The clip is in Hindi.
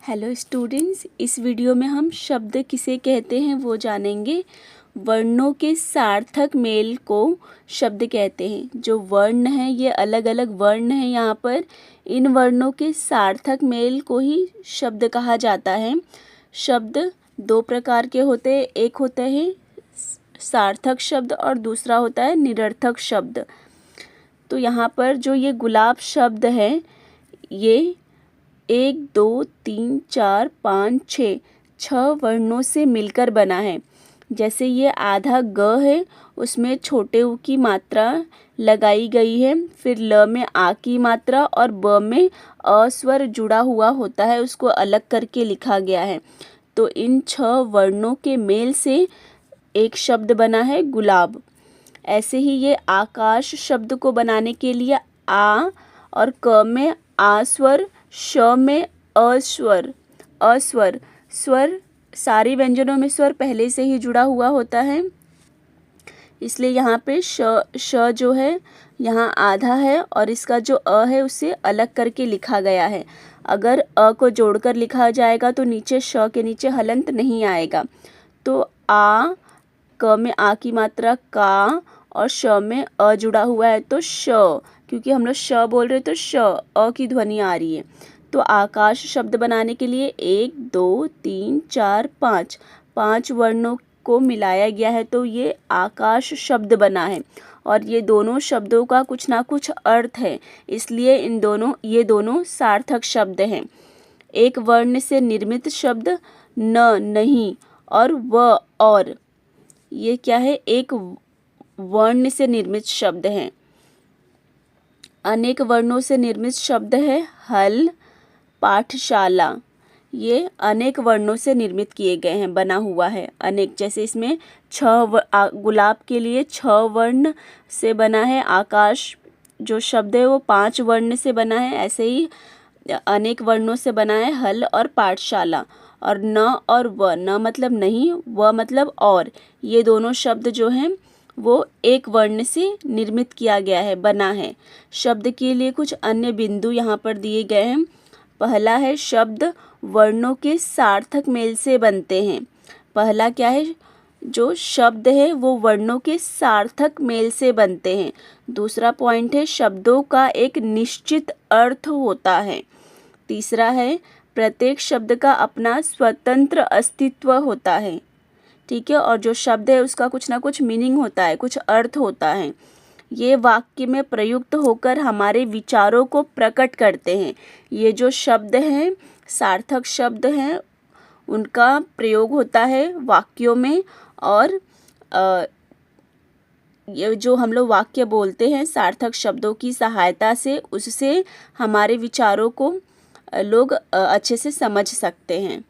हेलो स्टूडेंट्स, इस वीडियो में हम शब्द किसे कहते हैं वो जानेंगे। वर्णों के सार्थक मेल को शब्द कहते हैं। जो वर्ण हैं ये अलग अलग वर्ण हैं यहाँ पर, इन वर्णों के सार्थक मेल को ही शब्द कहा जाता है। शब्द दो प्रकार के होते हैं, एक होता है सार्थक शब्द और दूसरा होता है निरर्थक शब्द। तो यहाँ पर जो ये गुलाब शब्द है ये 1 2 3 4 5 6 वर्णों से मिलकर बना है। जैसे ये आधा ग है उसमें छोटे उ की मात्रा लगाई गई है, फिर ल में आ की मात्रा और ब में अ स्वर जुड़ा हुआ होता है, उसको अलग करके लिखा गया है। तो इन 6 वर्णों के मेल से एक शब्द बना है गुलाब। ऐसे ही ये आकाश शब्द को बनाने के लिए आ और क में आ स्वर, श में अ स्वर, स्वर सारी व्यंजनों में स्वर पहले से ही जुड़ा हुआ होता है, इसलिए यहाँ पे श जो है यहाँ आधा है और इसका जो अ है उसे अलग करके लिखा गया है। अगर अ को जोड़कर लिखा जाएगा तो नीचे श के नीचे हलंत नहीं आएगा। तो आ, क में आ की मात्रा का और श में अ जुड़ा हुआ है तो श, क्योंकि हम लोग श बोल रहे तो श अ की ध्वनि आ रही है। तो आकाश शब्द बनाने के लिए 1 2 3 4 5 वर्णों को मिलाया गया है तो ये आकाश शब्द बना है। और ये दोनों शब्दों का कुछ ना कुछ अर्थ है, इसलिए ये दोनों सार्थक शब्द हैं। एक वर्ण से निर्मित शब्द न, नहीं और व, और, ये क्या है, एक वर्ण से निर्मित शब्द हैं। अनेक वर्णों से निर्मित शब्द है हल, पाठशाला। ये अनेक वर्णों से निर्मित किए गए हैं, बना हुआ है अनेक। जैसे इसमें गुलाब के लिए 6 वर्ण से बना है, आकाश जो शब्द है वो 5 वर्ण से बना है। ऐसे ही अनेक वर्णों से बना है हल और पाठशाला। और न और व, न मतलब नहीं, व मतलब और, ये दोनों शब्द जो हैं वो एक वर्ण से निर्मित किया गया है, बना है। शब्द के लिए कुछ अन्य बिंदु यहाँ पर दिए गए हैं। पहला है शब्द वर्णों के सार्थक मेल से बनते हैं। पहला क्या है, जो शब्द है वो वर्णों के सार्थक मेल से बनते हैं। दूसरा पॉइंट है शब्दों का एक निश्चित अर्थ होता है। तीसरा है प्रत्येक शब्द का अपना स्वतंत्र अस्तित्व होता है, ठीक है, और जो शब्द है उसका कुछ ना कुछ मीनिंग होता है, कुछ अर्थ होता है। ये वाक्य में प्रयुक्त होकर हमारे विचारों को प्रकट करते हैं। ये जो शब्द हैं सार्थक शब्द हैं उनका प्रयोग होता है वाक्यों में, और ये जो हम लोग वाक्य बोलते हैं सार्थक शब्दों की सहायता से, उससे हमारे विचारों को लोग अच्छे से समझ सकते हैं।